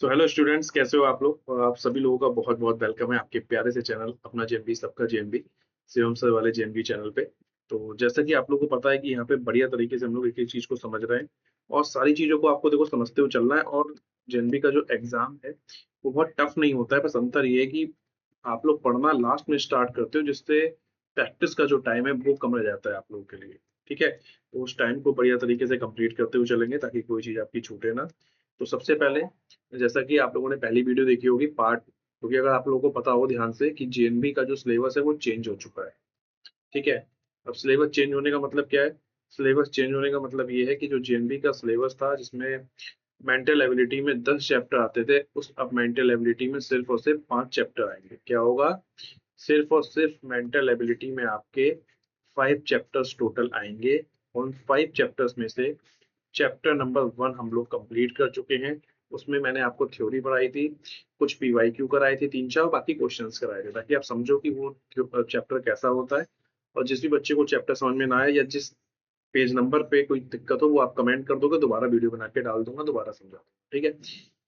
तो hello students, कैसे हो आप लोग। और आप सभी लोगों का बहुत बहुत वेलकम है आपके प्यारे से चैनल अपना जेएमबी सबका जेएमबी शिवम सर वाले जेएमबी चैनल पे। तो जैसा कि आप लोगों को पता है कि यहाँ पे बढ़िया तरीके से हम लोग एक एक चीज को समझ रहे हैं और सारी चीजों को आपको देखो समझते हुए चलना है। और जेएमबी का जो एग्जाम है वो बहुत टफ नहीं होता है, बस अंतर ये है कि आप लोग पढ़ना लास्ट में स्टार्ट करते हो, जिससे प्रैक्टिस का जो टाइम है वो कम रह जाता है आप लोगों के लिए। ठीक है, तो उस टाइम को बढ़िया तरीके से कंप्लीट करते हुए चलेंगे ताकि कोई चीज आपकी छूटे ना। तो सबसे पहले, जैसा कि आप लोगों ने पहली वीडियो देखी होगी पार्ट, क्योंकि अगर आप लोगों को पता हो ध्यान से कि जेएनबी का जो सिलेबस है वो चेंज हो चुका है। ठीक है, अब सिलेबस चेंज होने का मतलब क्या है? सिलेबस चेंज होने का मतलब ये है कि जो जेएनबी का सिलेबस था जिसमें मेंटल एबिलिटी में 10 चैप्टर आते थे, उस अब मेंटल एबिलिटी में सिर्फ और सिर्फ 5 चैप्टर आएंगे। क्या होगा? सिर्फ और सिर्फ मेंटल एबिलिटी में आपके 5 चैप्टर्स टोटल आएंगे। उन 5 चैप्टर्स में से चैप्टर नंबर 1 हम लोग कंप्लीट कर चुके हैं। उसमें मैंने आपको थ्योरी पढ़ाई थी, कुछ पीवाईक्यू कराए थे 3-4, बाकी क्वेश्चंस कराए थे, ताकि आप समझो कि वो चैप्टर कैसा होता है। और जिस भी बच्चे को चैप्टर समझ में ना आए या जिस पेज नंबर पे कोई दिक्कत हो वो आप कमेंट कर दोगे, दोबारा वीडियो बना के डाल दूंगा, दोबारा समझा दूंगा। ठीक है,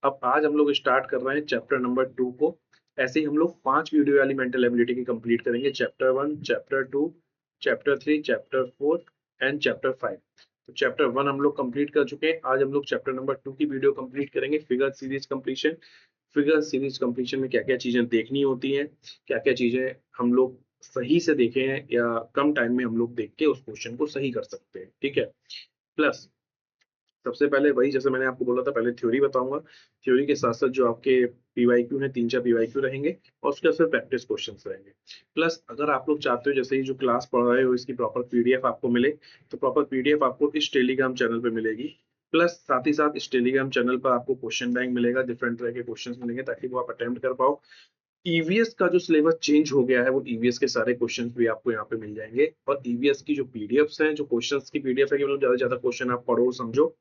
अब आज हम लोग स्टार्ट कर रहे हैं चैप्टर नंबर 2 को। ऐसे ही हम लोग 5 वीडियो वाली मेंटल एबिलिटी की कंप्लीट करेंगे। Chapter 1, chapter 2, chapter 3, chapter 4 and chapter 5। तो चैप्टर 1 हम लोग कंप्लीट कर चुके हैं। आज हम लोग चैप्टर नंबर 2 की वीडियो कंप्लीट करेंगे, figure series completion. Figure series completion में क्या क्या चीजें देखनी होती हैं, क्या क्या चीजें हम लोग सही से देखे हैं या कम टाइम में हम लोग देख के उस क्वेश्चन को सही कर सकते हैं। ठीक है, प्लस सबसे पहले वही, जैसे मैंने आपको बोला था, पहले थ्योरी बताऊंगा। थ्योरी के साथ साथ जो आपके पीवाईक्यू हैं, 3-4 पीवाईक्यू रहेंगे और उसके बाद फिर प्रैक्टिस क्वेश्चंस रहेंगे। प्लस अगर आप लोग चाहते हो जैसे ही जो क्लास पढ़ रहे हो इसकी प्रॉपर पीडीएफ आपको मिले, तो प्रॉपर पीडीएफ आपको इस टेलीग्राम चैनल पे मिलेगी। प्लस साथ ही साथ इस टेलीग्राम चैनल पर आपको क्वेश्चन बैंक मिलेगा, डिफरेंट तरह के क्वेश्चन मिलेंगे ताकि वो आप अटेम्प्ट कर पाओ। ईवीएस का जो सिलेबस चेंज हो गया है, वो ईवीएस के सारे क्वेश्चंस भी आपको यहाँ पे मिल जाएंगे। और ईवीएस की जो पीडीएफ्स हैं, जो क्वेश्चंस की पीडीएफ है कि मतलब ज्यादा से ज्यादा क्वेश्चन आप पढ़ो समझो,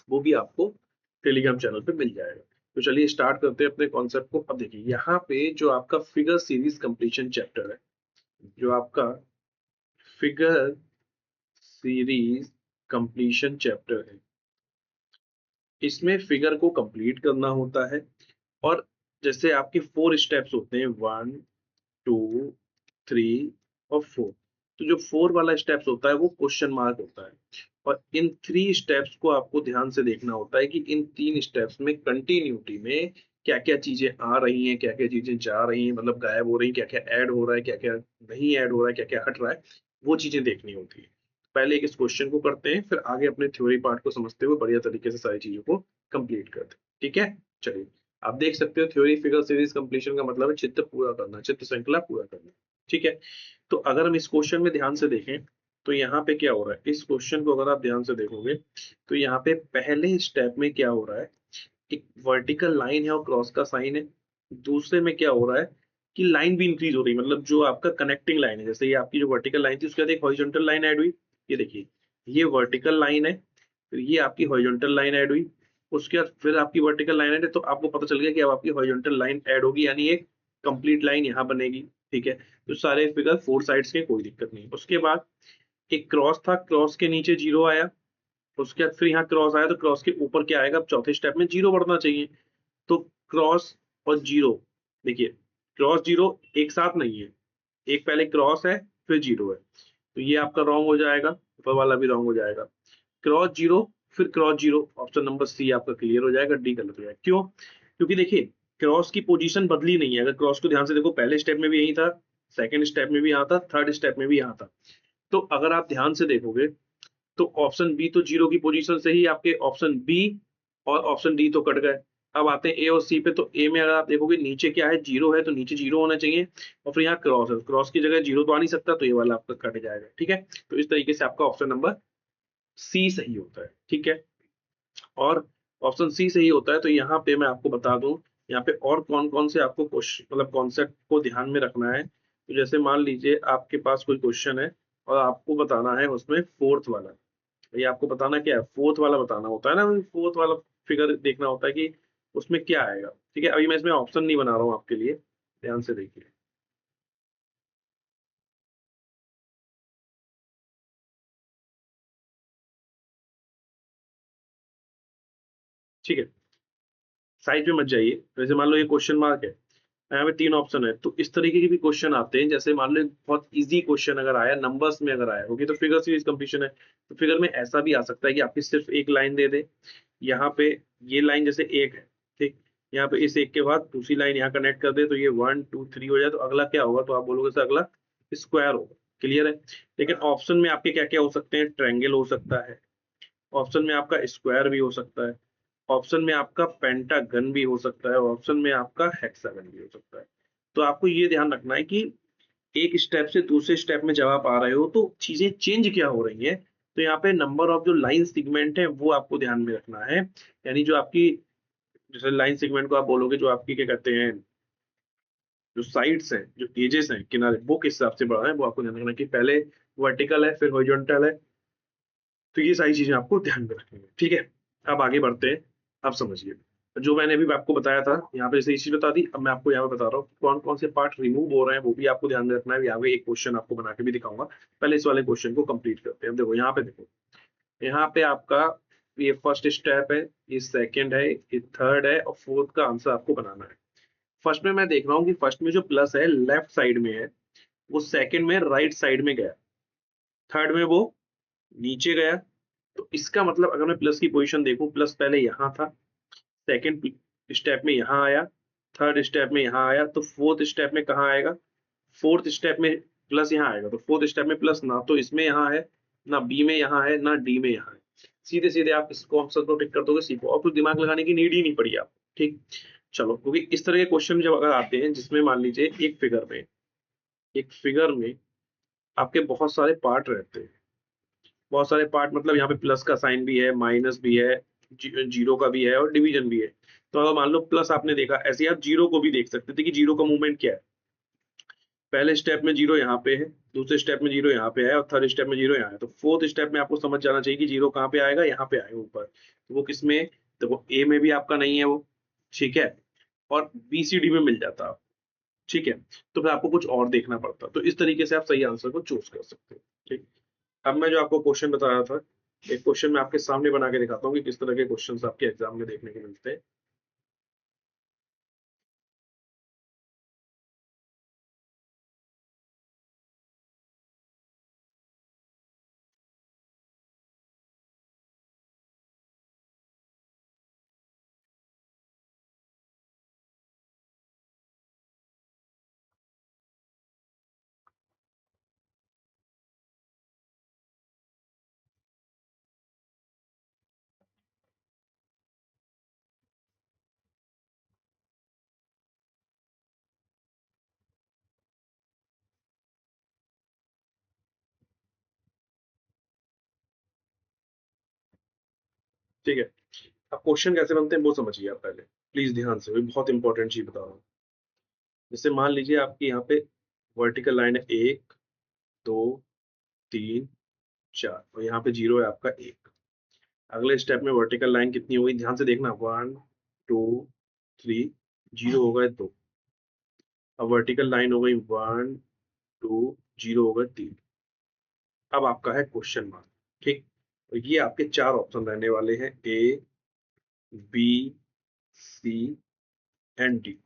वो भी आपको टेलीग्राम चैनल पे मिल जाएगा। तो चलिए स्टार्ट करते हैं अपने कॉन्सेप्ट को। अब देखिए यहाँ पे जो आपका फिगर सीरीज कंप्लीशन चैप्टर है, जो आपका फिगर सीरीज कंप्लीशन चैप्टर है, इसमें फिगर को कंप्लीट करना होता है। और जैसे आपके 4 स्टेप्स होते हैं, 1, 2, 3 और 4। तो जो 4 वाला स्टेप्स होता है वो क्वेश्चन मार्क होता है। और इन 3 स्टेप्स को आपको ध्यान से देखना होता है कि इन 3 स्टेप्स में कंटिन्यूटी में क्या क्या चीजें आ रही हैं, क्या क्या चीजें जा रही हैं, मतलब गायब हो रही हैं, क्या क्या ऐड हो रहा है, क्या क्या नहीं ऐड हो रहा है, क्या क्या हट रहा है, वो चीजें देखनी होती है। पहले एक इस क्वेश्चन को करते हैं, फिर आगे अपने थ्योरी पार्ट को समझते हुए बढ़िया तरीके से सारी चीजों को कंप्लीट करते हैं। ठीक है, चलिए। आप देख सकते हो थ्योरी फिगर सीरीज कंप्लीशन का मतलब है चित्र पूरा करना, चित्र श्रृंखला पूरा करना। ठीक है, तो अगर हम इस क्वेश्चन में ध्यान से देखें तो यहाँ पे क्या हो रहा है, इस क्वेश्चन को अगर आप ध्यान से देखोगे तो यहाँ पे पहले स्टेप में क्या हो रहा है, एक वर्टिकल लाइन है और क्रॉस का साइन है। दूसरे में क्या हो रहा है कि लाइन भी इंक्रीज हो रही है, मतलब जो आपका कनेक्टिंग लाइन है, जैसे ये आपकी जो वर्टिकल लाइन थी उसके बाद एक हॉरिजॉन्टल लाइन ऐड हुई। ये देखिए, ये वर्टिकल लाइन है, फिर ये आपकी हॉरिजॉन्टल लाइन ऐड हुई, उसके बाद फिर आपकी वर्टिकल लाइन ऐड है। तो आपको पता चल गया कि अब आपकी हॉरिजॉन्टल लाइन ऐड होगी, यानी एक कंप्लीट लाइन यहाँ बनेगी। ठीक है, तो सारे फिगर 4 साइड्स के, कोई दिक्कत नहीं। उसके बाद एक क्रॉस था, क्रॉस के नीचे जीरो आया। उसके बाद फिर यहाँ क्रॉस आया, तो क्रॉस के ऊपर क्या आएगा, अब चौथे स्टेप में जीरो बढ़ना चाहिए। तो क्रॉस और जीरो, देखिए क्रॉस जीरो एक साथ नहीं है, एक पहले क्रॉस है फिर जीरो है, तो ये आपका रॉन्ग हो जाएगा, ऊपर वाला भी रॉन्ग हो जाएगा। क्रॉस जीरो फिर cross zero, option number C आपका क्लियर हो जाएगा, डी गलत हो जाएगा। क्यों? क्योंकि देखिए क्रॉस की पोजीशन बदली नहीं है। अगर क्रॉस को ध्यान से देखो, पहले स्टेप में भी यही था, सेकंड स्टेप में भी यहाँ था, थर्ड स्टेप में भी यहाँ था। तो अगर आप ध्यान से देखोगे तो ऑप्शन बी तो जीरो की पोजीशन से ही आपके ऑप्शन बी और ऑप्शन डी तो कट गए। अब आते हैं ए और सी पे। तो ए में अगर आप देखोगे नीचे क्या है, जीरो है, तो नीचे जीरो होना चाहिए। और फिर यहाँ क्रॉस है, क्रॉस की जगह जीरो तो आ नहीं सकता, तो ये वाला आपका कट जाएगा। ठीक है, तो इस तरीके से आपका ऑप्शन नंबर सी सही होता है। ठीक है, और ऑप्शन सी सही होता है। तो यहाँ पे मैं आपको बता दूं, यहाँ पे और कौन कौन से आपको क्वेश्चन, मतलब कॉन्सेप्ट को ध्यान में रखना है। तो जैसे मान लीजिए आपके पास कोई क्वेश्चन है और आपको बताना है उसमें फोर्थ वाला, ये आपको बताना क्या है, फोर्थ वाला बताना होता है ना, फोर्थ वाला फिगर देखना होता है कि उसमें क्या आएगा। ठीक है, अभी मैं इसमें ऑप्शन नहीं बना रहा हूँ आपके लिए, ध्यान से देखिए। ठीक है, साइड में मत जाइए। जैसे मान लो ये क्वेश्चन मार्क है, यहाँ पे 3 ऑप्शन है, तो इस तरीके के भी क्वेश्चन आते हैं। जैसे मान लो एक बहुत इजी क्वेश्चन अगर आया नंबर्स में, अगर आया होगी तो फिगर सीरीज कंप्लीशन है, तो फिगर में ऐसा भी आ सकता है कि आपकी सिर्फ एक लाइन दे दे। यहाँ पे ये लाइन जैसे एक है, ठीक, यहाँ पे इस एक के बाद दूसरी लाइन यहाँ कनेक्ट कर दे, तो ये 1 2 3 हो जाए, तो अगला क्या होगा, तो आप बोलोगे सर अगला स्क्वायर होगा। क्लियर है। लेकिन ऑप्शन में आपके क्या क्या हो सकते हैं, ट्रायंगल हो सकता है, ऑप्शन में आपका स्क्वायर भी हो सकता है, ऑप्शन में आपका पेंटागन भी हो सकता है, ऑप्शन में आपका हेक्सागन भी हो सकता है। तो आपको ये ध्यान रखना है कि एक स्टेप से दूसरे स्टेप में जब आप आ रहे हो तो चीजें चेंज क्या हो रही है। तो यहाँ पे नंबर ऑफ जो लाइन सेगमेंट है वो आपको ध्यान में रखना है। यानी जो आपकी, जैसे लाइन सेगमेंट को आप बोलोगे, जो आपकी क्या कहते हैं, जो साइड्स हैं, जो एजेस हैं, किनारे, वो किस हिसाब से बढ़ रहे हैं, वो आपको ध्यान रखना है कि पहले वर्टिकल है फिर हॉरिजॉन्टल है। तो ये सारी चीजें आपको ध्यान में रखनी है। ठीक है, अब आगे बढ़ते हैं। अब समझिए, जो मैंने अभी आपको बताया था यहाँ पे, जैसे इसी बता दी, अब मैं आपको यहाँ पे बता रहा हूँ कौन कौन से पार्ट रिमूव हो रहे हैं, वो भी आपको ध्यान में रखना है। यहाँ पे एक क्वेश्चन आपको बना के भी दिखाऊंगा। पहले इस वाले क्वेश्चन को कंप्लीट करते हैं। अब देखो यहाँ पे, देखो यहाँ पे आपका ये फर्स्ट स्टेप है, ये सेकंड है, ये थर्ड है, और फोर्थ का आंसर आपको बनाना है। फर्स्ट में मैं देख रहा हूँ कि फर्स्ट में जो प्लस है लेफ्ट साइड में है, वो सेकंड में राइट साइड में गया, थर्ड में वो नीचे गया। तो इसका मतलब अगर मैं प्लस की पोजीशन देखूं, प्लस पहले यहाँ था, सेकंड स्टेप में यहाँ आया, थर्ड स्टेप में यहाँ आया, तो फोर्थ स्टेप में कहाँ आएगा, फोर्थ स्टेप में प्लस यहाँ आएगा। तो फोर्थ स्टेप में प्लस ना तो इसमें यहाँ है, ना बी में यहाँ है, ना डी में यहाँ है। सीधे सीधे आप इसको ऑप्शन को टिक कर दोगे, सीखो, और कुछ दिमाग लगाने की नीड ही नहीं पड़ी आपको। ठीक, चलो, क्योंकि इस तरह के क्वेश्चन जब अगर आते हैं जिसमें मान लीजिए एक फिगर में आपके बहुत सारे पार्ट रहते हैं, बहुत सारे पार्ट मतलब यहाँ पे प्लस का साइन भी है, माइनस भी है, जीरो का भी है, और डिवीजन भी है। तो अगर मान लो प्लस आपने देखा, ऐसे ही आप जीरो को भी देख सकते थे कि जीरो का मूवमेंट क्या है। पहले स्टेप में जीरो यहाँ पे है, दूसरे स्टेप में जीरो यहाँ पे है, और थर्ड स्टेप में जीरो यहाँ है। तो फोर्थ स्टेप में आपको समझ जाना चाहिए कि जीरो कहाँ पे आएगा, यहाँ पे आएगा ऊपर। तो वो किसमें, तो वो ए में भी आपका नहीं है वो, ठीक है, और बी सी डी में मिल जाता है। ठीक है, तो फिर आपको कुछ और देखना पड़ता। तो इस तरीके से आप सही आंसर को चूज कर सकते हो। ठीक, अब मैं जो आपको क्वेश्चन बता रहा था, एक क्वेश्चन मैं आपके सामने बना के दिखाता हूँ कि किस तरह के क्वेश्चंस आपके एग्जाम में देखने को मिलते हैं। ठीक है, अब क्वेश्चन कैसे बनते हैं वो समझिए आप पहले, प्लीज ध्यान से, बहुत इंपॉर्टेंट चीज बता रहा हूँ। जैसे मान लीजिए आपकी यहाँ पे वर्टिकल लाइन है, 1 2 3 4, और यहाँ पे जीरो है आपका 1। अगले स्टेप में वर्टिकल लाइन कितनी होगी, ध्यान से देखना, 1 2 3, जीरो हो गए 2। अब वर्टिकल लाइन हो गई 1 2, जीरो हो गए 3। अब आपका है क्वेश्चन मार्क। ठीक, तो ये आपके चार ऑप्शन रहने वाले हैं, A B C and D.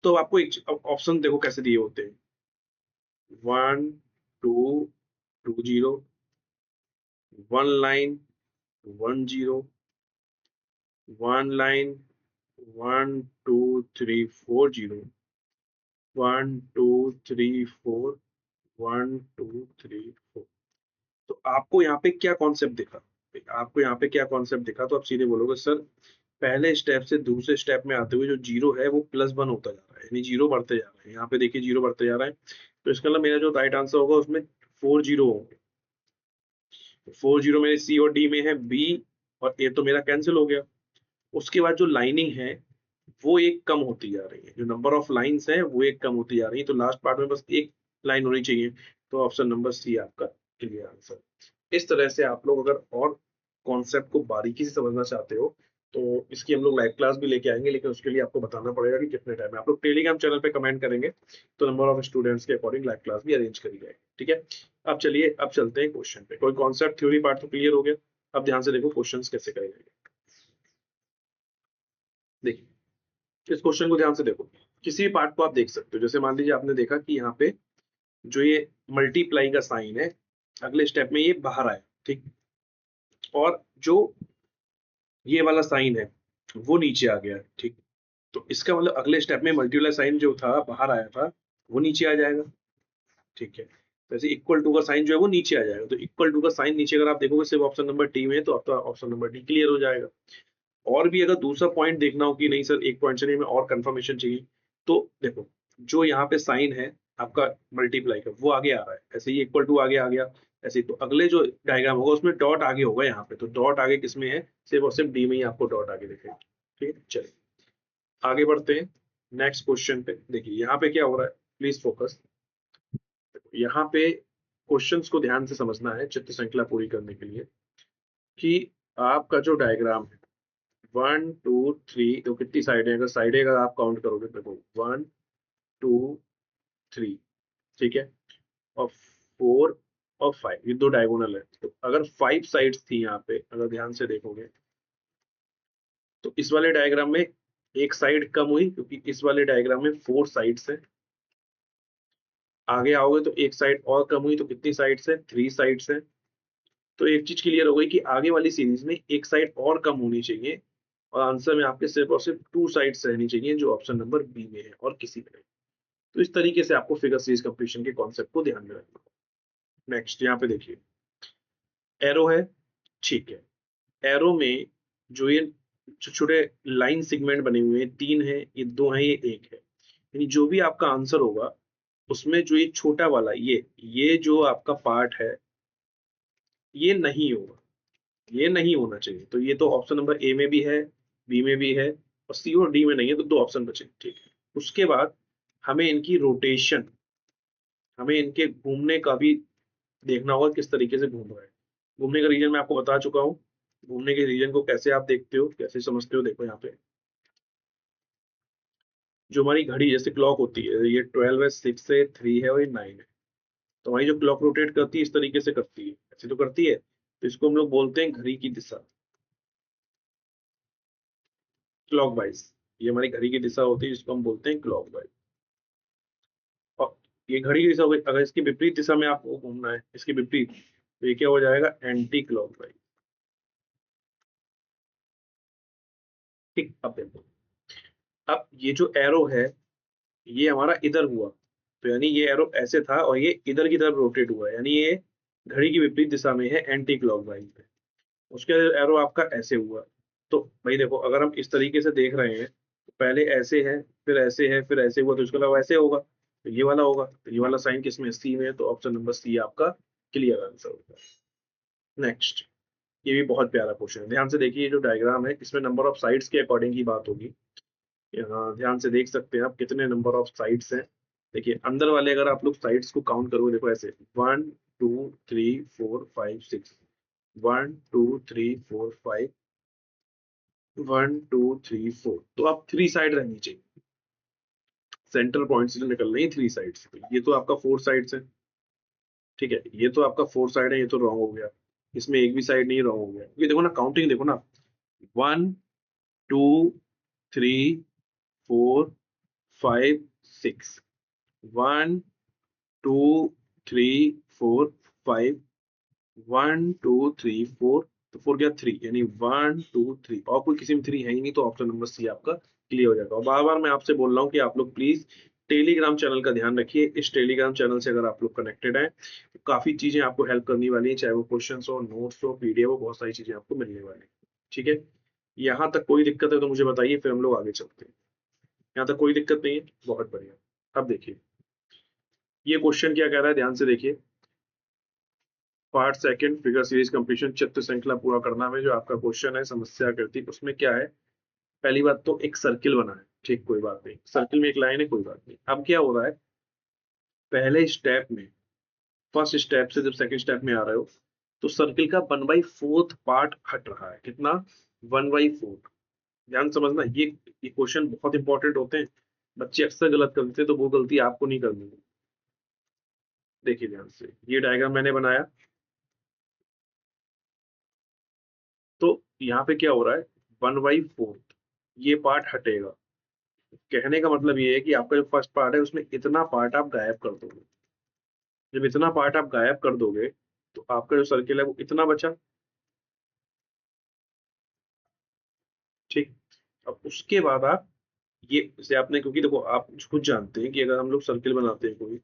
तो आपको एक ऑप्शन देखो कैसे दिए होते हैं, 1 2 2 zero, 1 line 1 zero, 1 line 1 2 3 4 zero, 1 2 3 4 1 2 3 4। तो आपको यहाँ पे क्या कॉन्सेप्ट दिखा, आपको यहाँ पे क्या कॉन्सेप्ट दिखा, तो आप सीधे बोलोगे सर पहले स्टेप से दूसरे स्टेप में आते हुए जो जीरो है वो +1 होता जा रहा है, यानी जीरो बढ़ते जा रहा है। यहाँ पे देखिए जीरो बढ़ते जा रहा है, तो इसका मतलब मेरा जो राइट आंसर होगा उसमें 4 जीरो होंगे। 4 जीरो मेरे सी और डी में है, बी और ए तो मेरा कैंसिल हो गया। उसके बाद जो लाइनिंग है वो एक कम होती जा रही है, जो नंबर ऑफ लाइंस है वो एक कम होती जा रही है। तो लास्ट पार्ट में बस एक लाइन होनी चाहिए। तो ऑप्शन नंबर सी आपका क्लियर आंसर। इस तरह से आप लोग अगर और कॉन्सेप्ट को बारीकी से समझना चाहते हो तो इसकी हम लोग लाइव क्लास भी लेके आएंगे, लेकिन उसके लिए आपको बताना पड़ेगा कि कितने टाइम में। आप लोग टेलीग्राम चैनल पे कमेंट करेंगे तो नंबर ऑफ स्टूडेंट्स के अकॉर्डिंग लाइव क्लास भी अरेंज करी जाएगी। ठीक है, अब चलिए, अब चलते हैं क्वेश्चन पे। कोई कॉन्सेप्ट थ्योरी पार्ट तो क्लियर हो गया, अब ध्यान से देखो क्वेश्चन कैसे करेंगे। देखिए, इस क्वेश्चन को ध्यान से देखो, किसी भी पार्ट को आप देख सकते हो। जैसे मान लीजिए आपने देखा कि यहाँ पे जो ये मल्टीप्लाई का साइन है, अगले स्टेप में ये बाहर आया, ठीक, और जो ये वाला साइन है वो नीचे आ गया, ठीक। तो इसका मतलब अगले स्टेप में मल्टीप्लाई साइन जो था बाहर आया था वो नीचे आ जाएगा, ठीक है। तो ऐसे इक्वल टू का साइन जो है वो नीचे आ जाएगा। तो इक्वल टू का साइन नीचे अगर आप देखोगे सिर्फ ऑप्शन नंबर डी में, तो आपका ऑप्शन नंबर डी क्लियर हो जाएगा। और भी अगर दूसरा पॉइंट देखना हो कि नहीं सर एक पॉइंट से नहीं, हमें और कंफर्मेशन चाहिए, तो देखो जो यहाँ पे साइन है आपका मल्टीप्लाई का वो आगे आ रहा है, ऐसे ही इक्वल टू आगे आ गया, ऐसे ही तो अगले जो डायग्राम होगा उसमें डॉट आगे होगा यहाँ पे, तो डॉट आगे किसमें है, सिर्फ और सिर्फ डी में ही आपको डॉट आगे दिखेगा, ठीक है। चलिए आगे बढ़ते हैं नेक्स्ट क्वेश्चन पे। देखिए यहाँ पे क्या हो रहा है, प्लीज फोकस। यहाँ पे क्वेश्चंस को ध्यान से समझना है चित्र श्रृंखला पूरी करने के लिए, कि आपका जो डायग्राम है 1 2 3, तो कितनी साइडें, अगर साइडें अगर आप काउंट करोगे देखो 1 2 3, ठीक है, और 4 और 5, ये दो डायगोनल है। तो अगर 5 साइड्स थी यहाँ पे, अगर ध्यान से देखोगे तो इस वाले डायग्राम में एक साइड कम हुई, क्योंकि इस वाले डायग्राम में 4 साइड्स है। आगे आओगे तो एक साइड और कम हुई, तो कितनी साइड्स है, 3 साइड्स है। तो एक चीज क्लियर हो गई कि आगे वाली सीरीज में एक साइड और कम होनी चाहिए, और आंसर में आपके सिर्फ और सिर्फ 2 साइड्स रहनी चाहिए, जो ऑप्शन नंबर बी में है और किसी में नहीं। तो इस तरीके से आपको फिगर सीरीज कंप्लीशन के कॉन्सेप्ट को ध्यान में रखना। नेक्स्ट यहाँ पे देखिए एरो है, ठीक है। एरो में जो ये छोटे छोटे लाइन सेगमेंट बने हुए हैं, 3 है, ये 2 है, ये 1 है, यानी जो भी आपका आंसर होगा उसमें जो ये छोटा वाला ये जो आपका पार्ट है ये नहीं होगा, ये नहीं होना चाहिए। तो ये तो ऑप्शन नंबर ए में भी है, बी में भी है, और सी और डी में नहीं है, तो 2 ऑप्शन बचे, ठीक है। उसके बाद हमें इनकी रोटेशन, हमें इनके घूमने का भी देखना होगा किस तरीके से घूम रहा है। घूमने का रीजन मैं आपको बता चुका हूँ। घूमने के रीजन को कैसे आप देखते हो, कैसे समझते हो, देखो यहाँ पे जो हमारी घड़ी जैसे क्लॉक होती है, ये 12 है, 6 है, 3 है और ये 9 है। तो हमारी जो क्लॉक रोटेट करती है इस तरीके से करती है, ऐसे तो करती है, तो इसको हम लोग बोलते हैं घड़ी की दिशा, क्लॉक वाइज। ये हमारी घड़ी की दिशा होती है जिसको हम बोलते हैं क्लॉक वाइज। और ये घड़ी की दिशा हो गई, अगर इसकी विपरीत दिशा में आपको घूमना है, इसकी विपरीत, तो ये क्या हो जाएगा, एंटी क्लॉक वाइज, ठीक। अब देखो, अब ये जो एरो है ये हमारा इधर हुआ, तो यानी ये एरो ऐसे था और ये इधर की तरफ रोटेट हुआ है, यानी ये घड़ी की विपरीत दिशा में है, एंटी क्लॉकवाइज में। उसके एरो आपका ऐसे हुआ। तो भाई देखो अगर हम इस तरीके से देख रहे हैं, तो पहले ऐसे है, फिर ऐसे है, फिर ऐसे हुआ, तो इसका मतलब ऐसे होगा, तो ये वाला होगा। तो ये वाला साइन किसमें, सी में है, तो ऑप्शन नंबर सी आपका क्लियर आंसर होगा। नेक्स्ट, ये भी बहुत प्यारा क्वेश्चन है, ध्यान से देखिए। ये जो डायग्राम है इसमें नंबर ऑफ साइड्स के अकॉर्डिंग की बात होगी। यहाँ ध्यान से देख सकते हैं आप कितने नंबर ऑफ साइड्स हैं। देखिए अंदर वाले अगर आप लोग साइड्स को काउंट करोगे, देखो ऐसे 1 2 3 4 5 6, 1 2 3 4 5, 1 2 3 4, तो आप 3 साइड रहनी चाहिए। सेंटर पॉइंट से जो निकल रही है 3 साइड्स, ये तो आपका 4 साइड्स है, ठीक है। ये तो आपका 4 साइड है, ये तो रॉन्ग हो गया, इसमें एक भी साइड नहीं रॉन्ग हो गया। ये देखो ना, काउंटिंग देखो ना, 1 2 3 4 5 6, 1 2 3 4 5, 1 2 3 4, तो 4 गया 3, यानी 1 2 3, और कोई किसी में 3 है ही नहीं, तो ऑप्शन नंबर सी आपका क्लियर हो जाएगा। और बार बार मैं आपसे बोल रहा हूँ कि आप लोग प्लीज टेलीग्राम चैनल का ध्यान रखिए। इस टेलीग्राम चैनल से अगर आप लोग कनेक्टेड हैं तो काफी चीजें आपको हेल्प करने वाली है, चाहे वो क्वेश्चन हो, नोट्स हो, पीडीएफ हो, बहुत सारी चीजें आपको मिलने वाली है, ठीक है। यहाँ तक कोई दिक्कत है तो मुझे बताइए, फिर हम लोग आगे चलते हैं। यहाँ तक कोई दिक्कत नहीं है, बहुत बढ़िया। अब देखिए ये क्वेश्चन क्या कह रहा है, ध्यान से देखिए। Part second, figure series completion, चित्र श्रृंखला पूरा करना में जो आपका क्वेश्चन है समस्या कृति, उसमें क्या है, पहली बात तो एक सर्किल बना है, ठीक, कोई बात नहीं, सर्किल में एक लाइन है, कोई बात नहीं। अब क्या हो रहा है, पहले स्टेप में, फर्स्ट स्टेप से जब सेकंड स्टेप में आ रहे हो, तो सर्किल का 1/4 पार्ट हट रहा है, कितना, 1/4। ध्यान समझना, ये क्वेश्चन बहुत इंपॉर्टेंट होते हैं, बच्चे अक्सर गलत करते हैं, तो वो गलती आपको नहीं करनी है। देखिए ध्यान से, ये डायग्राम मैंने बनाया, तो यहाँ पे क्या हो रहा है, 1/4 ये पार्ट हटेगा, कहने का मतलब ये है कि आपका जो फर्स्ट पार्ट है उसमें इतना पार्ट आप गायब कर दोगे। जब इतना पार्ट आप गायब कर दोगे तो आपका जो सर्किल है वो इतना बचा। ठीक। अब उसके बाद आप ये जैसे आपने, क्योंकि देखो आप खुद जानते हैं कि अगर हम लोग सर्किल बनाते हैं कोई,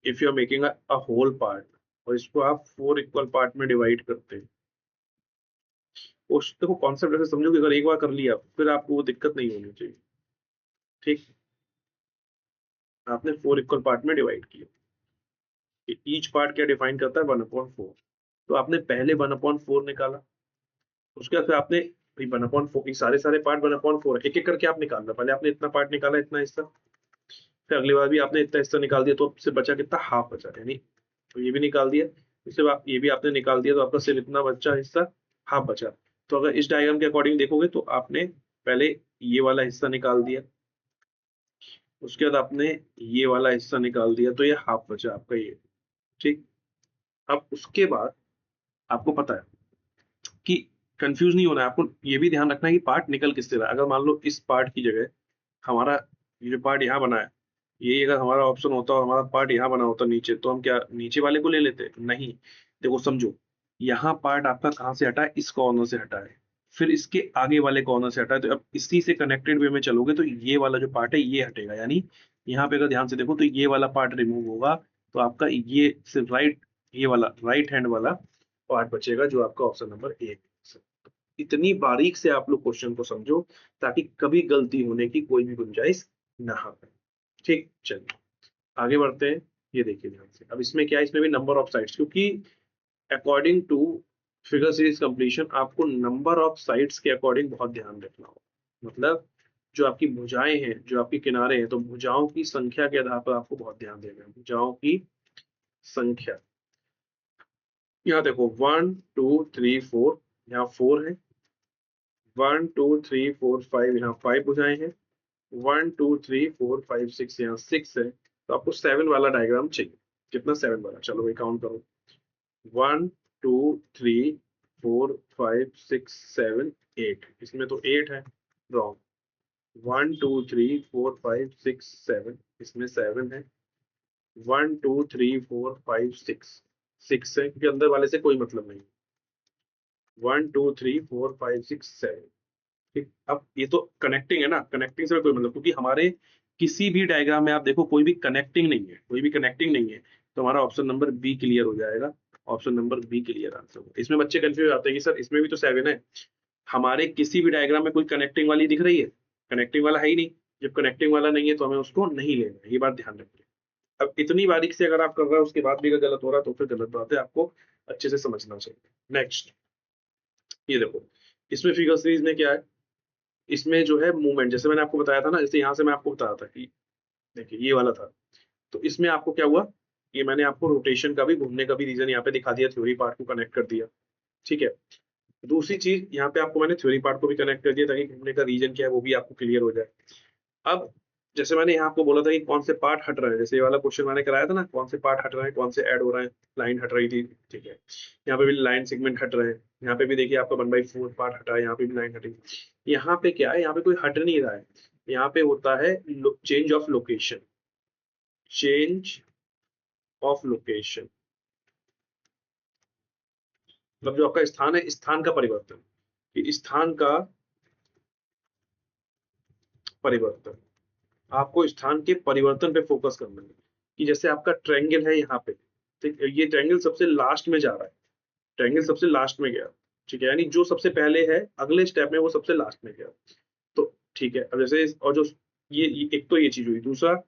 if you are making a whole part और इसको आप 4 इक्वल पार्ट में डिवाइड करते हैं, उस देखो कॉन्सेप्ट ऐसे समझो कि अगर एक बार कर लिया फिर आपको वो दिक्कत नहीं होनी चाहिए। ठीक। आपने 4 इक्वल पार्ट में डिवाइड किया, ईच पार्ट क्या डिफाइन करता है 1/4। तो आपने पहले 1/4 निकाला, उसके बाद फिर आपने 1/4, ये सारे पार्ट 1/4 एक एक करके आप निकाल रहे, पहले आपने इतना पार्ट निकाला, इतना हिस्सा, फिर अगली बार भी आपने इतना हिस्सा निकाल दिया, तो आपसे बचा कितना, हाफ बचा, यानी तो ये भी निकाल दिया, इससे बाद ये भी आपने निकाल दिया, तो आपका सिर्फ इतना बचा हिस्सा, हाफ बचा। तो अगर इस डायग्राम के अकॉर्डिंग देखोगे तो आपने पहले ये वाला हिस्सा निकाल दिया, उसके बाद आपने ये वाला हिस्सा निकाल दिया, तो ये हाफ बचा आपका ये। ठीक। अब उसके बाद आपको पता है कि कंफ्यूज नहीं होना है, आपको ये भी ध्यान रखना है कि पार्ट निकल किससे रहा है। अगर मान लो इस पार्ट की जगह हमारा ये जो पार्ट यहाँ बना है, ये अगर हमारा ऑप्शन होता और हमारा पार्ट यहाँ बना होता नीचे, तो हम क्या नीचे वाले को ले लेते? नहीं। देखो समझो, यहाँ पार्ट आपका कहाँ से हटा है, इस कॉर्नर से हटा है, फिर इसके आगे वाले कॉर्नर से हटा है, तो अब इसी से कनेक्टेड वे में चलोगे तो ये वाला जो पार्ट है ये हटेगा, यानी यहाँ पे अगर ध्यान से देखो तो ये वाला पार्ट रिमूव होगा, तो आपका ये सिर्फ ये वाला राइट हैंड वाला पार्ट बचेगा, जो आपका ऑप्शन नंबर ए। इतनी बारीक से आप लोग क्वेश्चन को समझो ताकि कभी गलती होने की कोई भी गुंजाइश ना हो। ठीक, चलिए आगे बढ़ते हैं। ये देखिए ध्यान से, अब इसमें क्या है, इसमें भी नंबर ऑफ साइड्स, क्योंकि according to figure series completion आपको नंबर ऑफ साइड्स के अकॉर्डिंग बहुत ध्यान रखना होगा। मतलब जो आपकी भुजाएं हैं, जो आपके किनारे हैं, तो भुजाओं की संख्या के आधार पर आपको बहुत ध्यान देना है, भुजाओं की संख्या। यहाँ देखो 1 2 3 4, यहाँ 4 है, 1 2 3 4 5, यहाँ 5 भुजाएं हैं, 1 2 3 4 5 6, यहाँ 6 है, तो आपको 7 वाला डायग्राम चाहिए। कितना? 7 वाला। चलो ये काउंट करो, 1 2 3 4 5 6 7 8, इसमें तो 8 है, रॉन्ग। 1 2 3 4 5 6 7, इसमें 7 है। 1 2 3 4 5 6, 6 है, क्योंकि अंदर वाले से कोई मतलब नहीं। 1 2 3 4 5 6 7। ठीक। अब ये तो कनेक्टिंग है ना, कनेक्टिंग से कोई मतलब, क्योंकि हमारे किसी भी डायग्राम में आप देखो कोई भी कनेक्टिंग नहीं है, कोई भी कनेक्टिंग नहीं है, तो हमारा ऑप्शन नंबर बी क्लियर हो जाएगा। Option number B clear answer होगा। इसमें बच्चे कंफ्यूज आते हैं कि सर इसमें भी तो 7 है, हमारे किसी भी डायग्राम में कोई कनेक्टिंग वाली दिख रही है? कनेक्टिंग वाला है ही नहीं। जब कनेक्टिंग वाला नहीं है तो हमें उसको नहीं लेना है, ये बात ध्यान रखिए। अब इतनी बारीक से अगर आप कर रहे हो उसके बाद भी अगर गलत हो रहा है तो फिर गलत बात है, आपको अच्छे से समझना चाहिए। नेक्स्ट, ये देखो, इसमें फिगर सीरीज में क्या है, इसमें जो है मूवमेंट, जैसे मैंने आपको बताया था ना, जैसे यहाँ से मैं आपको बताया था कि देखिए ये वाला था, तो इसमें आपको क्या हुआ, ये मैंने आपको रोटेशन का भी, घूमने का भी रीजन यहाँ पे दिखा दिया, थ्योरी पार्ट को कनेक्ट कर दिया। ठीक है। दूसरी चीज यहाँ पे आपको मैंने थ्योरी पार्ट को भी कनेक्ट कर दिया ताकि घूमने का रीजन क्या है वो भी आपको क्लियर हो जाए। अब जैसे मैंने यहाँ आपको बोला था कि कौन से पार्ट हट रहे हैं, जैसे ये वाला क्वेश्चन मैंने कराया था ना, कौन से पार्ट हट रहे हैं, कौन से ऐड हो रहे हैं, लाइन हट रही थी। ठीक है। यहाँ पे भी लाइन सेगमेंट हट रहे हैं, यहाँ पे भी देखिए आपका 1/4 पार्ट हटा है, यहाँ पे भी लाइन हटी। यहाँ पे क्या है, यहाँ पे कोई हट नहीं रहा है, यहाँ पे होता है change of location, change of location, मतलब जो आपका स्थान है, स्थान का परिवर्तन, कि स्थान का परिवर्तन, आपको स्थान के परिवर्तन पे फोकस करना है। कि जैसे आपका ट्रायंगल है यहाँ पे, ठीक है, ये ट्रायंगल सबसे लास्ट में जा रहा है, ट्रायंगल सबसे लास्ट में गया। ठीक है, यानी जो सबसे पहले है अगले स्टेप में वो सबसे लास्ट में गया। तो ठीक है, अब जैसे और जो ये एक तो ये चीज हुई, दूसरा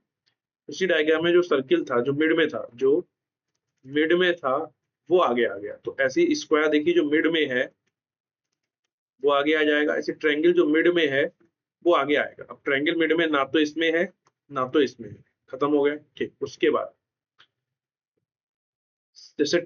उसी डायग्राम में जो सर्किल था, जो मिड में था, जो मिड में था वो आगे आ गया, तो ऐसे स्क्वायर देखिए जो मिड में है वो आगे आ जाएगा, ऐसे ट्रायंगल जो मिड में है वो आगे आएगा। अब ट्रायंगल मिड में ना तो इसमें है ना तो इसमें है, खत्म हो गया। ठीक। उसके बाद जैसे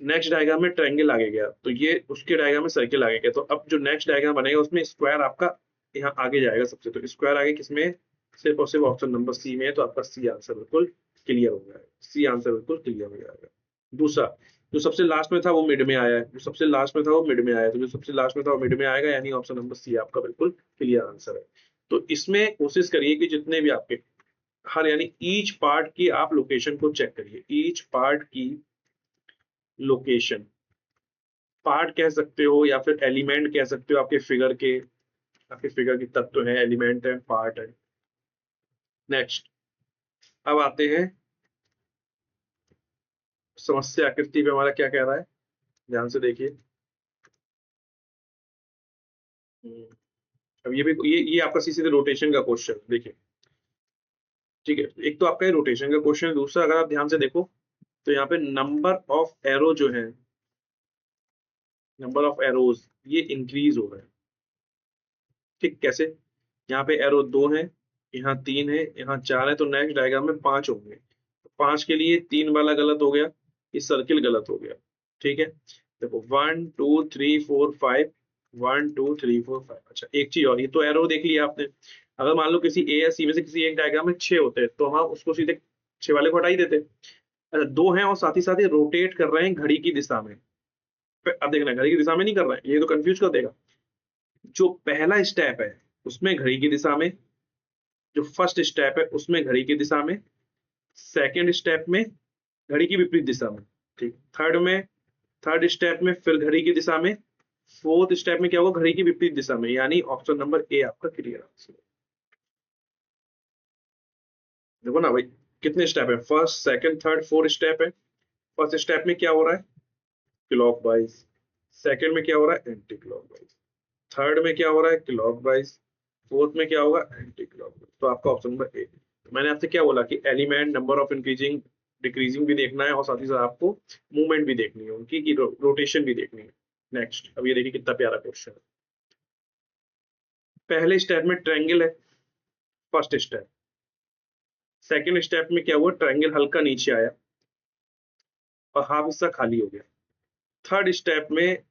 नेक्स्ट डायग्राम में ट्रायंगल आगे गया, तो ये उसके डायग्राम में सर्किल आगे गया, तो अब जो नेक्स्ट डायग्राम बनेगा उसमें स्क्वायर आपका यहाँ आगे जाएगा सबसे, तो स्क्वायर आगे किसमें, सिर्फ और सिर्फ ऑप्शन नंबर सी में है, तो आपका सी आंसर बिल्कुल क्लियर हो जाएगा, सी आंसर बिल्कुल क्लियर हो जाएगा। दूसरा, जो सबसे लास्ट में था वो मिड में आया है, जो सबसे लास्ट में था वो मिड में आया है, तो जो सबसे लास्ट में था वो मिड में आएगा, यानी ऑप्शन नंबर सी आपका बिल्कुल क्लियर आंसर है। तो इसमें कोशिश करिए कि जितने भी आपके हर यानी ईच पार्ट की आप लोकेशन को चेक करिए, ईच पार्ट की लोकेशन, पार्ट कह सकते हो या फिर एलिमेंट कह सकते हो, आपके फिगर की तत्व है, एलिमेंट है, पार्ट है। नेक्स्ट, अब आते हैं समस्या आकृति पे, हमारा क्या कह रहा है, ध्यान से देखिए। अब ये आपका सीधे रोटेशन का क्वेश्चन देखिए, ठीक है। एक तो आपका ये रोटेशन का क्वेश्चन है, दूसरा अगर आप ध्यान से देखो तो यहाँ पे नंबर ऑफ एरो जो है, नंबर ऑफ एरोज ये इंक्रीज हो रहा है, ठीक। कैसे? यहाँ पे एरो 2 है, यहाँ 3 है, यहाँ 4 है, तो नेक्स्ट डायग्राम में 5 होंगे। तो 5 के लिए 3 वाला गलत हो गया, ये सर्किल गलत हो गया, ठीक है। देखो 1 2 3 4 5, 1 2 3 4 5। अच्छा एक चीज और, ये तो एरो देख लिया आपने। अगर मान लो किसी ए या सी में से किसी एक डायग्राम में 6 होते हैं तो हम उसको सीधे 6 वाले को हटा ही देते। अच्छा 2 हैं और साथ ही साथ ये रोटेट कर रहे हैं घड़ी की दिशा में। अब देखना, घड़ी की दिशा में नहीं कर रहे हैं, ये तो कंफ्यूज कर देगा। जो पहला स्टेप है उसमें घड़ी की दिशा में, जो फर्स्ट स्टेप है उसमें घड़ी की दिशा में, सेकेंड स्टेप में घड़ी की विपरीत दिशा में, ठीक। थर्ड स्टेप में फिर घड़ी की दिशा में, फोर्थ स्टेप में क्या होगा, घड़ी की विपरीत दिशा में, यानी ऑप्शन नंबर ए आपका क्लियर आंसर। देखो ना भाई, कितने स्टेप है, first second third fourth step है। फर्स्ट स्टेप में क्या हो रहा है, क्लॉकवाइज। सेकंड में क्या हो रहा है, एंटी क्लॉकवाइज। थर्ड में क्या हो रहा है, क्लॉकवाइज। फोर्थ में क्या होगा, एंटी क्लॉकवाइज। तो आपका ऑप्शन नंबर ए। तो मैंने आपसे क्या बोला कि element, number of increasing decreasing भी देखना है और साथ ही साथ आपको मूवमेंट भी देखनी है उनकी, की रोटेशन भी देखनी है। नेक्स्ट, अब ये देखिए कितना प्यारा क्वेश्चन है। पहले स्टेप में ट्रायंगल है, फर्स्ट स्टेप। सेकंड स्टेप में क्या हुआ, ट्रायंगल हल्का नीचे आया और हाफ हिस्सा खाली हो गया। थर्ड स्टेप में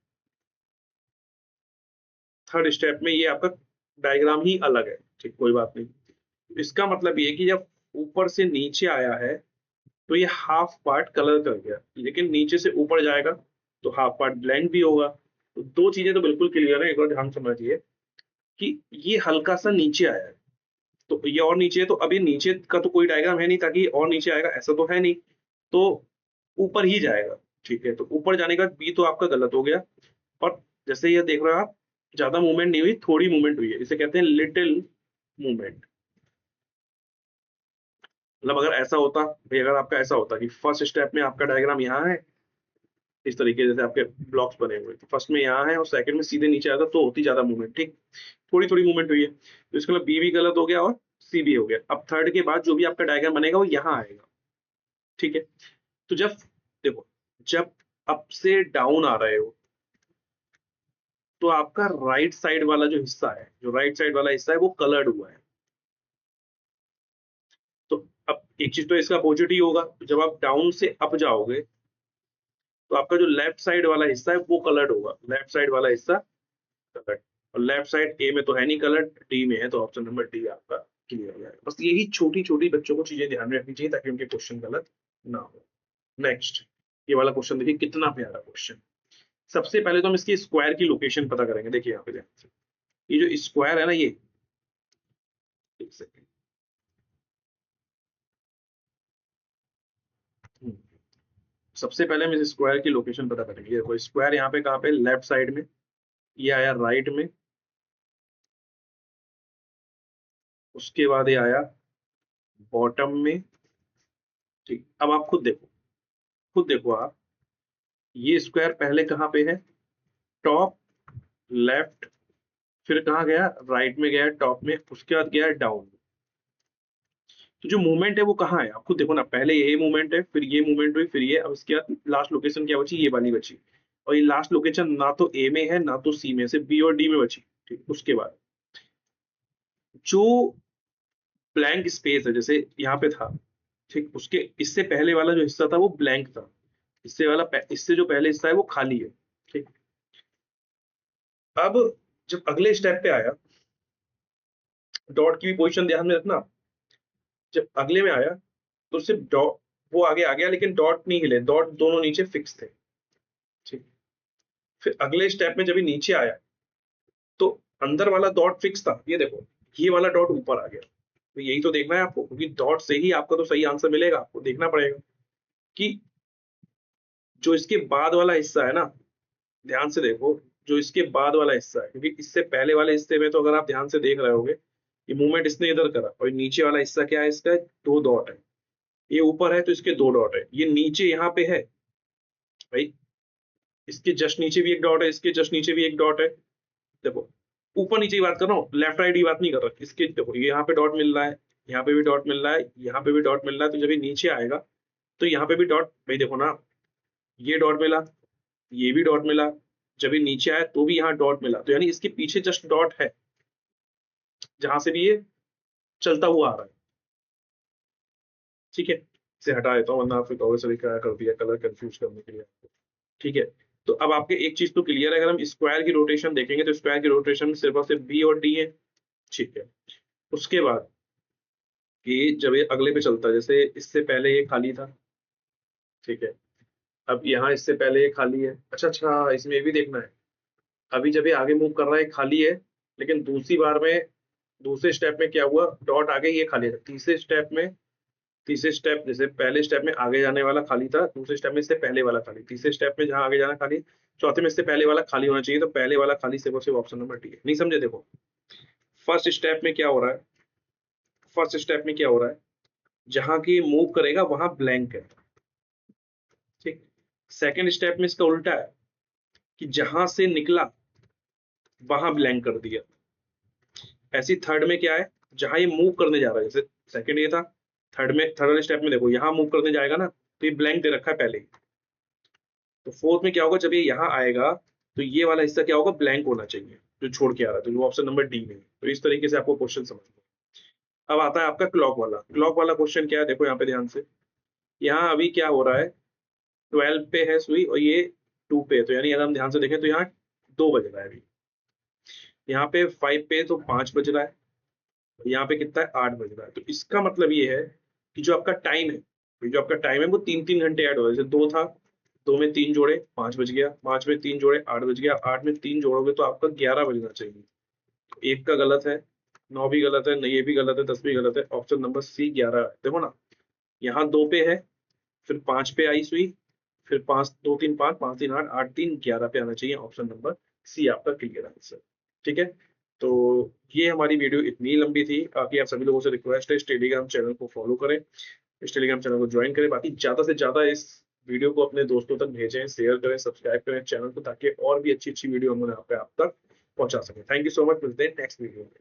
थर्ड स्टेप में ये आपका डायग्राम ही अलग है, ठीक, कोई बात नहीं। इसका मतलब ये कि जब ऊपर से नीचे आया है तो ये हाफ पार्ट कलर कर गया, लेकिन नीचे से ऊपर जाएगा तो हाफ पार्ट ब्लैंक भी होगा। तो दो चीजें तो बिल्कुल क्लियर है, एक बार ध्यान समझिए कि ये हल्का सा नीचे आया है तो ये और नीचे है, तो अभी नीचे का तो कोई डायग्राम है नहीं ताकि और नीचे आएगा, ऐसा तो है नहीं। तो ऊपर ही जाएगा, ठीक है। तो ऊपर जाने का बी तो आपका गलत हो गया। और जैसे ये देख रहे हो आप, ज्यादा मूवमेंट नहीं हुई, थोड़ी मूवमेंट हुई है, इसे कहते हैं लिटिल मूवमेंट। मतलब अगर ऐसा होता भाई, अगर आपका ऐसा होता कि फर्स्ट स्टेप में आपका डायग्राम यहाँ है, इस तरीके जैसे आपके ब्लॉक्स बने हुए, तो फर्स्ट में यहाँ है और सेकंड में सीधे नीचे आता तो होती ज्यादा मूवमेंट, ठीक। थोड़ी थोड़ी मूवमेंट हुई है, तो इसका मतलब बी भी गलत हो गया और सी भी हो गया। अब थर्ड के बाद जो भी आपका डायग्राम बनेगा वो यहाँ आएगा, ठीक है। तो जब देखो, जब अप से डाउन आ रहे हो तो आपका राइट साइड वाला जो हिस्सा है, जो राइट साइड वाला हिस्सा है वो कलर्ड हुआ है। तो अब एक चीज तो इसका अपोजिट ही होगा, जब आप डाउन से अप जाओगे तो आपका जो लेफ्ट साइड वाला हिस्सा है वो कलर्ड होगा, लेफ्ट साइड वाला हिस्सा कलर्ड। और लेफ्ट साइड ए में तो है नहीं कलर्ड, डी में है, तो ऑप्शन नंबर डी आपका क्लियर हो जाएगा। बस यही छोटी छोटी बच्चों को चीजें ध्यान में रखनी चाहिए ताकि उनके क्वेश्चन गलत ना हो। नेक्स्ट, ये वाला क्वेश्चन देखिए कितना प्यारा क्वेश्चन। सबसे पहले तो हम इसकी स्क्वायर की लोकेशन पता करेंगे। देखिए यहाँ पे ध्यान से, ये जो स्क्वायर है ना, ये एक सेकेंड, सबसे पहले हम इस स्क्वायर की लोकेशन पता करेंगे। देखो स्क्वायर यहाँ पे कहाँ पे, लेफ्ट साइड में, ये आया राइट में, उसके बाद ये आया बॉटम में, ठीक। अब आप खुद देखो, खुद देखो आप, ये स्क्वायर पहले कहाँ पे है, टॉप, लेफ्ट, फिर कहाँ गया, राइट में गया टॉप में, उसके बाद गया डाउन। तो जो मूवमेंट है वो कहाँ है, आप खुद देखो ना, पहले ये मूवमेंट है, फिर ये मूवमेंट हुई, फिर ये, अब इसके बाद लास्ट लोकेशन क्या बची, ये वाली बची। और ये लास्ट लोकेशन ना तो ए में है ना तो सी में, से बी और डी में बची, ठीक। उसके बाद जो ब्लैंक स्पेस है, जैसे यहाँ पे था, ठीक, उसके इससे पहले वाला जो हिस्सा था वो ब्लैंक था, इससे जो पहले हिस्सा है वो खाली है, ठीक। अब जब अगले स्टेप पे आया, डॉट की भी पोजीशन ध्यान में रखना। जब अगले में आया तो सिर्फ डॉट, वो आगे आ गया लेकिन डॉट नहीं हिले, डॉट दोनों नीचे फिक्स थे, ठीक। फिर अगले स्टेप में जब ये नीचे आया तो अंदर वाला डॉट फिक्स था, ये देखो, ये वाला डॉट ऊपर आ गया। तो यही तो देखना है आपको, क्योंकि डॉट से ही आपका तो सही आंसर मिलेगा, आपको देखना पड़ेगा कि जो इसके बाद वाला हिस्सा है ना, ध्यान से देखो, जो इसके बाद वाला हिस्सा है, क्योंकि इससे पहले वाले हिस्से में तो अगर आप ध्यान से देख रहे होगे, ये मूवमेंट इसने इधर करा, और नीचे वाला हिस्सा क्या है इसका, 2 डॉट है। ये ऊपर है तो इसके 2 डॉट है, ये नीचे यहाँ पे है भाई, इसके जस्ट नीचे भी एक डॉट है, इसके जस्ट नीचे भी एक डॉट है। देखो, ऊपर नीचे की बात कर रहा हूँ, लेफ्ट राइट की बात नहीं कर रहा। इसके देखो, ये यहाँ पे डॉट मिल रहा है, यहाँ पे भी डॉट मिल रहा है, यहाँ पे भी डॉट मिल रहा है, तो जब ये नीचे आएगा तो यहाँ पे भी डॉट, भाई देखो ना, ये डॉट मिला, ये भी डॉट मिला, जब ये नीचे आया तो भी यहाँ डॉट मिला, तो यानी इसके पीछे जस्ट डॉट है, जहां से भी ये चलता हुआ आ रहा है। ठीक है, इसे हटा देता हूँ, वरना आप फिर कहोगे सर क्या कर दिया कलर कंफ्यूज करने के लिए। ठीक है, तो अब आपके एक चीज तो क्लियर है, अगर हम स्क्वायर की रोटेशन देखेंगे तो स्क्वायर की रोटेशन में सिर्फ और सिर्फ बी और डी है। ठीक है, उसके बाद कि जब ये अगले पे चलता है, जैसे इससे पहले ये खाली था, ठीक है, अब यहाँ इससे पहले ये खाली है। अच्छा अच्छा, इसमें ये भी देखना है, अभी जब ये आगे मूव कर रहा है खाली है, लेकिन दूसरी बार में, दूसरे स्टेप में क्या हुआ, डॉट आगे, ये खाली था। तीसरे स्टेप जैसे पहले स्टेप में आगे जाने वाला खाली था, दूसरे स्टेप में इससे पहले वाला खाली, तीसरे स्टेप में जहां आगे जाना खाली, चौथे में इससे पहले वाला खाली होना चाहिए, तो पहले वाला खाली सिर्फ और सिर्फ ऑप्शन नंबर डी है। नहीं समझे? देखो, फर्स्ट स्टेप में क्या हो रहा है, फर्स्ट स्टेप में क्या हो रहा है, जहां की मूव करेगा वहां ब्लैंक है। ठीक, सेकेंड स्टेप में इसका उल्टा है, कि जहां से निकला वहां ब्लैंक कर दिया। ऐसी थर्ड में क्या है, जहां ये मूव करने जा रहा है, जैसे सेकंड ये था, थर्ड वाले स्टेप में देखो, यहाँ मूव करने जाएगा ना, तो ये ब्लैंक दे रखा है पहले ही। तो फोर्थ में क्या होगा, जब ये यहाँ आएगा तो ये वाला हिस्सा क्या होगा, ब्लैंक होना चाहिए, जो छोड़ के आ रहा है, तो जो ऑप्शन नंबर डी में है। तो इस तरीके से आपको क्वेश्चन समझना। अब आता है आपका क्लॉक वाला क्वेश्चन। क्या है, देखो यहाँ पे ध्यान से, यहाँ अभी क्या हो रहा है, 12 पे है सुई और ये 2 पे है, तो यानी अगर हम ध्यान से देखें तो यहाँ 2 बज रहा है अभी, यहाँ पे 5 पे तो 5 बज रहा है, यहाँ पे कितना है, 8 बज रहा है। तो इसका मतलब ये है कि जो आपका टाइम है, ये जो आपका टाइम है वो 3-3 घंटे ऐड हो रहा है। जैसे 2 था, 2 में 3 जोड़े 5 बज गया, 5 में 3 जोड़े 8 बज गया, 8 में 3 जोड़ोगे तो आपका 11 बजना चाहिए। एक का गलत है, 9 भी गलत है, ये भी गलत है, 10 भी गलत है, ऑप्शन नंबर सी 11 है। देखो ना, यहाँ 2 पे है, फिर 5 पे आई सुई, फिर 5 2 3 5 5 3 8 8 3 11 पे आना चाहिए, ऑप्शन नंबर सी आपका क्लियर आंसर। ठीक है, तो ये हमारी वीडियो इतनी लंबी थी। बाकी आप सभी लोगों से रिक्वेस्ट है, इस टेलीग्राम चैनल को फॉलो करें, इस टेलीग्राम चैनल को ज्वाइन करें, बाकी ज्यादा से ज्यादा इस वीडियो को अपने दोस्तों तक भेजें, शेयर करें, सब्सक्राइब करें चैनल को, ताकि और भी अच्छी अच्छी वीडियो हम आप तक पहुंचा सकें। थैंक यू सो मच, मिलते हैं नेक्स्ट वीडियो में।